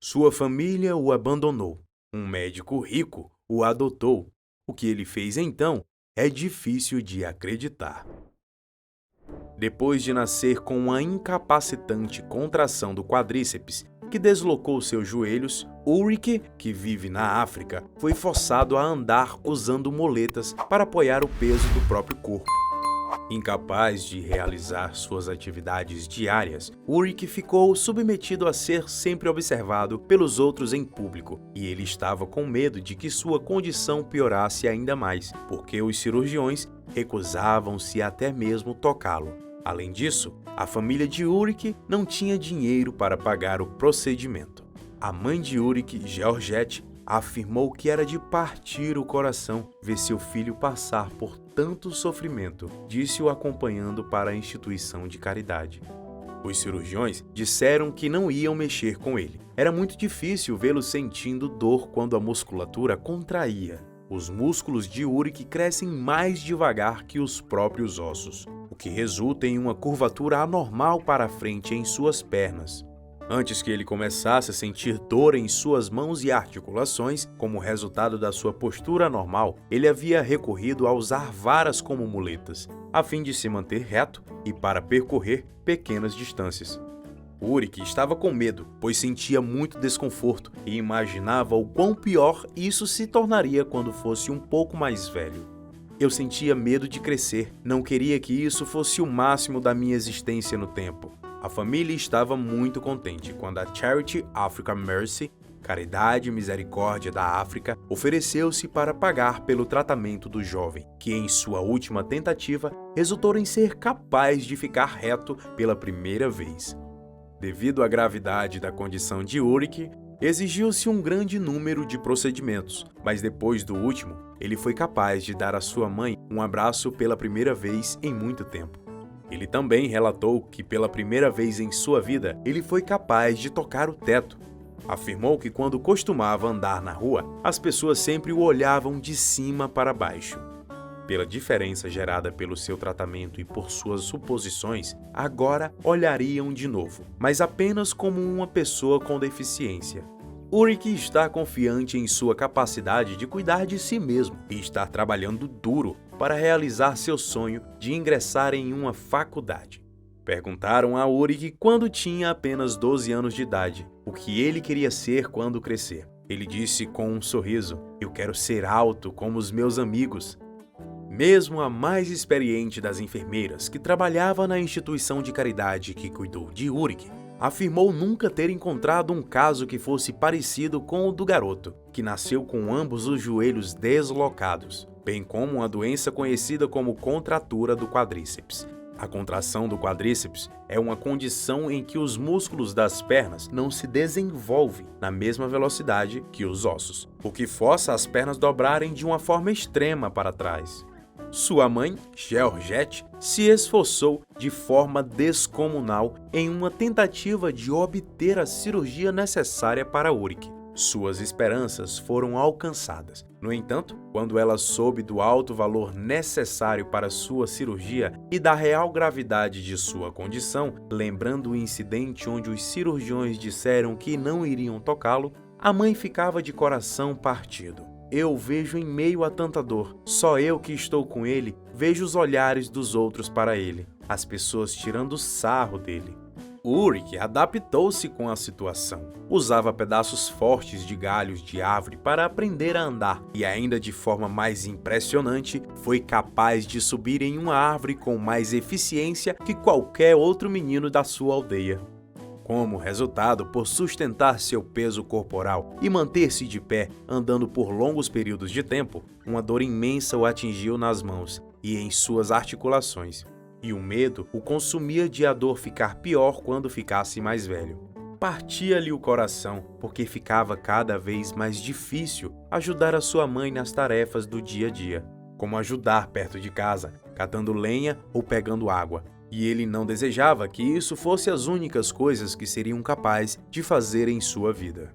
Sua família o abandonou. Um médico rico o adotou. O que ele fez então é difícil de acreditar. Depois de nascer com uma incapacitante contração do quadríceps que deslocou seus joelhos, Ulrich, que vive na África, foi forçado a andar usando muletas para apoiar o peso do próprio corpo. Incapaz de realizar suas atividades diárias, Ulrich ficou submetido a ser sempre observado pelos outros em público, e ele estava com medo de que sua condição piorasse ainda mais, porque os cirurgiões recusavam-se até mesmo tocá-lo. Além disso, a família de Ulrich não tinha dinheiro para pagar o procedimento. A mãe de Ulrich, Georgette, afirmou que era de partir o coração ver seu filho passar por tanto sofrimento, disse-o acompanhando para a instituição de caridade. Os cirurgiões disseram que não iam mexer com ele. Era muito difícil vê-lo sentindo dor quando a musculatura contraía. Os músculos de Ulrich crescem mais devagar que os próprios ossos, o que resulta em uma curvatura anormal para a frente em suas pernas. Antes que ele começasse a sentir dor em suas mãos e articulações, como resultado da sua postura anormal, ele havia recorrido a usar varas como muletas, a fim de se manter reto e para percorrer pequenas distâncias. Ulrich estava com medo, pois sentia muito desconforto e imaginava o quão pior isso se tornaria quando fosse um pouco mais velho. Eu sentia medo de crescer, não queria que isso fosse o máximo da minha existência no tempo. A família estava muito contente quando a Charity Africa Mercy, Caridade e Misericórdia da África, ofereceu-se para pagar pelo tratamento do jovem, que em sua última tentativa resultou em ser capaz de ficar reto pela primeira vez. Devido à gravidade da condição de Ulrich, exigiu-se um grande número de procedimentos, mas depois do último, ele foi capaz de dar à sua mãe um abraço pela primeira vez em muito tempo. Ele também relatou que pela primeira vez em sua vida, ele foi capaz de tocar o teto. Afirmou que quando costumava andar na rua, as pessoas sempre o olhavam de cima para baixo. Pela diferença gerada pelo seu tratamento e por suas suposições, agora olhariam de novo, mas apenas como uma pessoa com deficiência. Ulrich está confiante em sua capacidade de cuidar de si mesmo e está trabalhando duro para realizar seu sonho de ingressar em uma faculdade. Perguntaram a Ulrich quando tinha apenas 12 anos de idade, o que ele queria ser quando crescer. Ele disse com um sorriso: "Eu quero ser alto como os meus amigos." Mesmo a mais experiente das enfermeiras que trabalhava na instituição de caridade que cuidou de Ulrich, afirmou nunca ter encontrado um caso que fosse parecido com o do garoto, que nasceu com ambos os joelhos deslocados, bem como uma doença conhecida como contratura do quadríceps. A contração do quadríceps é uma condição em que os músculos das pernas não se desenvolvem na mesma velocidade que os ossos, o que força as pernas dobrarem de uma forma extrema para trás. Sua mãe, Georgette, se esforçou de forma descomunal em uma tentativa de obter a cirurgia necessária para Ulrich. Suas esperanças foram alcançadas. No entanto, quando ela soube do alto valor necessário para sua cirurgia e da real gravidade de sua condição, lembrando o incidente onde os cirurgiões disseram que não iriam tocá-lo, a mãe ficava de coração partido. Eu o vejo em meio a tanta dor. Só eu que estou com ele, vejo os olhares dos outros para ele, as pessoas tirando sarro dele. Ulrich adaptou-se com a situação. Usava pedaços fortes de galhos de árvore para aprender a andar e ainda de forma mais impressionante, foi capaz de subir em uma árvore com mais eficiência que qualquer outro menino da sua aldeia. Como resultado, por sustentar seu peso corporal e manter-se de pé, andando por longos períodos de tempo, uma dor imensa o atingiu nas mãos e em suas articulações, e o medo o consumia de a dor ficar pior quando ficasse mais velho. Partia-lhe o coração, porque ficava cada vez mais difícil ajudar a sua mãe nas tarefas do dia a dia, como ajudar perto de casa, catando lenha ou pegando água. E ele não desejava que isso fosse as únicas coisas que seriam capazes de fazer em sua vida.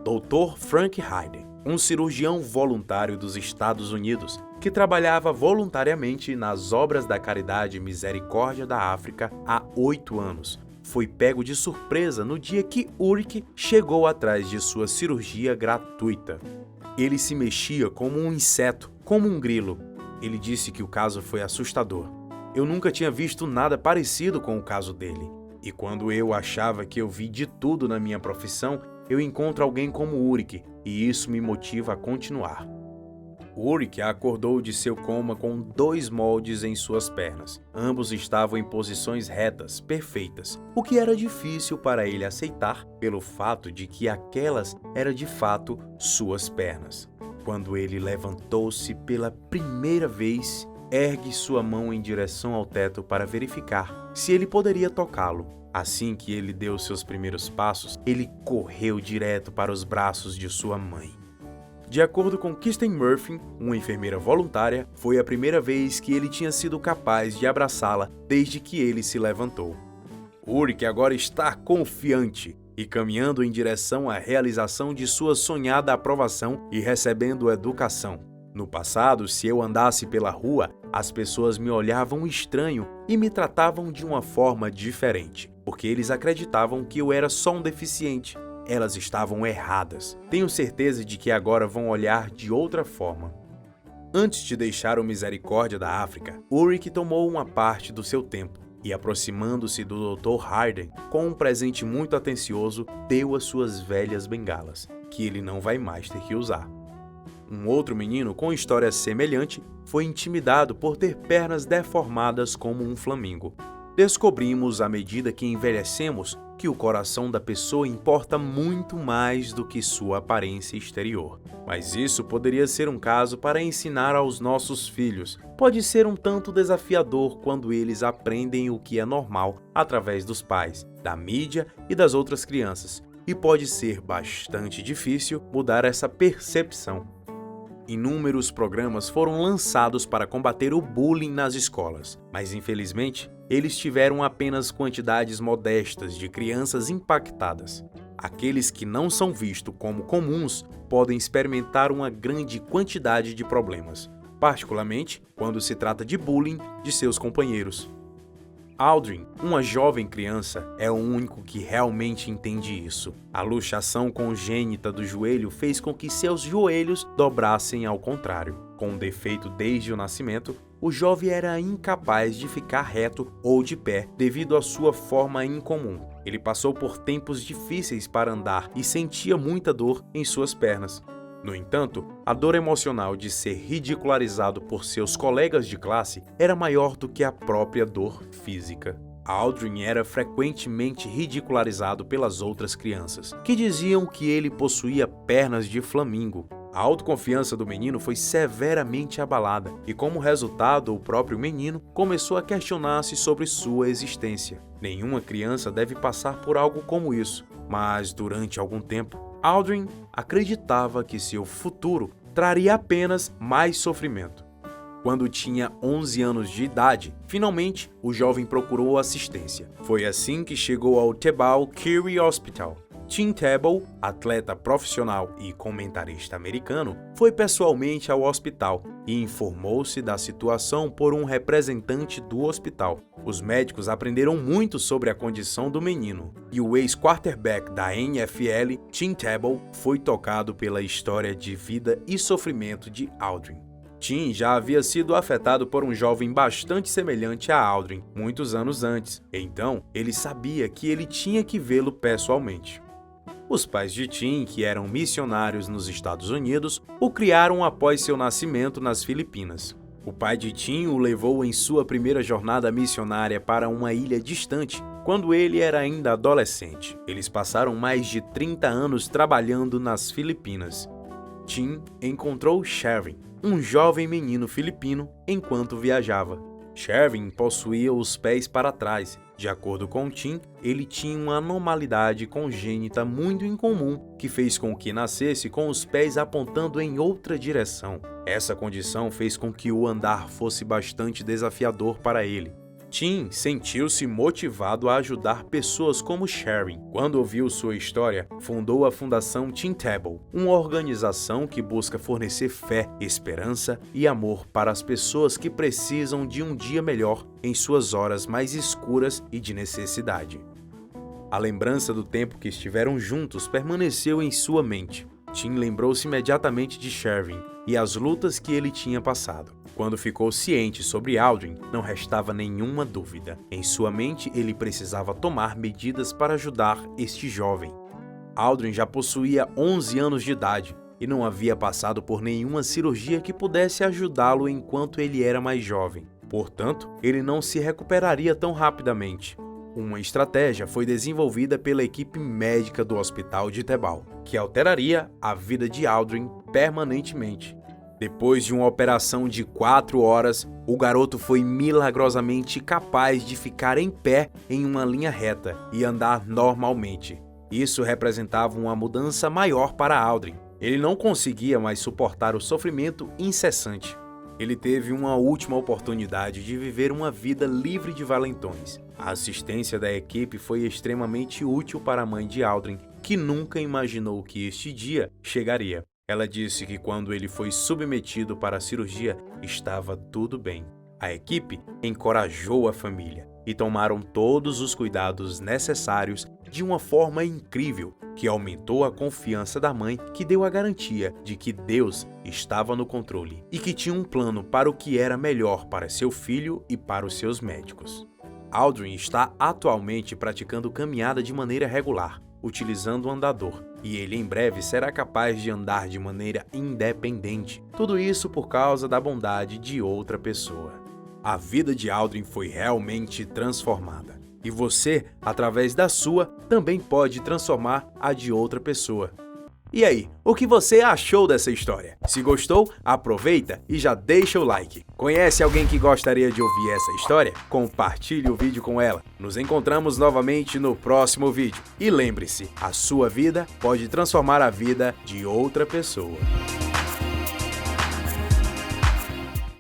Dr. Frank Hayden, um cirurgião voluntário dos Estados Unidos, que trabalhava voluntariamente nas obras da Caridade e Misericórdia da África há 8 anos, foi pego de surpresa no dia que Ulrich chegou atrás de sua cirurgia gratuita. Ele se mexia como um inseto, como um grilo. Ele disse que o caso foi assustador. Eu nunca tinha visto nada parecido com o caso dele. E quando eu achava que eu vi de tudo na minha profissão, eu encontro alguém como Ulrich, e isso me motiva a continuar. Ulrich acordou de seu coma com 2 moldes em suas pernas. Ambos estavam em posições retas, perfeitas, o que era difícil para ele aceitar pelo fato de que aquelas eram de fato suas pernas. Quando ele levantou-se pela primeira vez, ergue sua mão em direção ao teto para verificar se ele poderia tocá-lo. Assim que ele deu seus primeiros passos, ele correu direto para os braços de sua mãe. De acordo com Kirsten Murphy, uma enfermeira voluntária, foi a primeira vez que ele tinha sido capaz de abraçá-la desde que ele se levantou. Ulrich agora está confiante e caminhando em direção à realização de sua sonhada aprovação e recebendo educação. No passado, se eu andasse pela rua, as pessoas me olhavam estranho e me tratavam de uma forma diferente, porque eles acreditavam que eu era só um deficiente. Elas estavam erradas. Tenho certeza de que agora vão olhar de outra forma. Antes de deixar o Misericórdia da África, Ulrich tomou uma parte do seu tempo e, aproximando-se do Dr. Harden, com um presente muito atencioso, deu as suas velhas bengalas, que ele não vai mais ter que usar. Um outro menino com história semelhante foi intimidado por ter pernas deformadas como um flamingo. Descobrimos, à medida que envelhecemos, que o coração da pessoa importa muito mais do que sua aparência exterior. Mas isso poderia ser um caso para ensinar aos nossos filhos. Pode ser um tanto desafiador quando eles aprendem o que é normal através dos pais, da mídia e das outras crianças. E pode ser bastante difícil mudar essa percepção. Inúmeros programas foram lançados para combater o bullying nas escolas, mas infelizmente, eles tiveram apenas quantidades modestas de crianças impactadas. Aqueles que não são vistos como comuns podem experimentar uma grande quantidade de problemas, particularmente quando se trata de bullying de seus companheiros. Aldrin, uma jovem criança, é o único que realmente entende isso. A luxação congênita do joelho fez com que seus joelhos dobrassem ao contrário. Com um defeito desde o nascimento, o jovem era incapaz de ficar reto ou de pé devido à sua forma incomum. Ele passou por tempos difíceis para andar e sentia muita dor em suas pernas. No entanto, a dor emocional de ser ridicularizado por seus colegas de classe era maior do que a própria dor física. Aldrin era frequentemente ridicularizado pelas outras crianças, que diziam que ele possuía pernas de flamingo. A autoconfiança do menino foi severamente abalada e, como resultado, o próprio menino começou a questionar-se sobre sua existência. Nenhuma criança deve passar por algo como isso, mas durante algum tempo, Aldrin acreditava que seu futuro traria apenas mais sofrimento. Quando tinha 11 anos de idade, finalmente o jovem procurou assistência. Foi assim que chegou ao Tebal Curie Hospital. Tim Tebow, atleta profissional e comentarista americano, foi pessoalmente ao hospital e informou-se da situação por um representante do hospital. Os médicos aprenderam muito sobre a condição do menino, e o ex-quarterback da NFL, Tim Tebow, foi tocado pela história de vida e sofrimento de Aldrin. Tim já havia sido afetado por um jovem bastante semelhante a Aldrin muitos anos antes, então ele sabia que ele tinha que vê-lo pessoalmente. Os pais de Tim, que eram missionários nos Estados Unidos, o criaram após seu nascimento nas Filipinas. O pai de Tim o levou em sua primeira jornada missionária para uma ilha distante, quando ele era ainda adolescente. Eles passaram mais de 30 anos trabalhando nas Filipinas. Tim encontrou Shervin, um jovem menino filipino, enquanto viajava. Shervin possuía os pés para trás. De acordo com Tim, ele tinha uma anormalidade congênita muito incomum que fez com que nascesse com os pés apontando em outra direção. Essa condição fez com que o andar fosse bastante desafiador para ele. Tim sentiu-se motivado a ajudar pessoas como Shervin. Quando ouviu sua história, fundou a Fundação Tim Tebow, uma organização que busca fornecer fé, esperança e amor para as pessoas que precisam de um dia melhor em suas horas mais escuras e de necessidade. A lembrança do tempo que estiveram juntos permaneceu em sua mente. Tim lembrou-se imediatamente de Shervin e as lutas que ele tinha passado. Quando ficou ciente sobre Aldrin, não restava nenhuma dúvida. Em sua mente, ele precisava tomar medidas para ajudar este jovem. Aldrin já possuía 11 anos de idade e não havia passado por nenhuma cirurgia que pudesse ajudá-lo enquanto ele era mais jovem. Portanto, ele não se recuperaria tão rapidamente. Uma estratégia foi desenvolvida pela equipe médica do hospital de Tebal, que alteraria a vida de Aldrin permanentemente. Depois de uma operação de 4 horas, o garoto foi milagrosamente capaz de ficar em pé em uma linha reta e andar normalmente. Isso representava uma mudança maior para Aldrin. Ele não conseguia mais suportar o sofrimento incessante. Ele teve uma última oportunidade de viver uma vida livre de valentões. A assistência da equipe foi extremamente útil para a mãe de Aldrin, que nunca imaginou que este dia chegaria. Ela disse que quando ele foi submetido para a cirurgia, estava tudo bem. A equipe encorajou a família e tomaram todos os cuidados necessários de uma forma incrível, que aumentou a confiança da mãe, que deu a garantia de que Deus estava no controle e que tinha um plano para o que era melhor para seu filho e para os seus médicos. Aldrin está atualmente praticando caminhada de maneira regular, utilizando o andador, e ele em breve será capaz de andar de maneira independente. Tudo isso por causa da bondade de outra pessoa. A vida de Aldrin foi realmente transformada. E você, através da sua, também pode transformar a de outra pessoa. E aí, o que você achou dessa história? Se gostou, aproveita e já deixa o like. Conhece alguém que gostaria de ouvir essa história? Compartilhe o vídeo com ela. Nos encontramos novamente no próximo vídeo. E lembre-se, a sua vida pode transformar a vida de outra pessoa.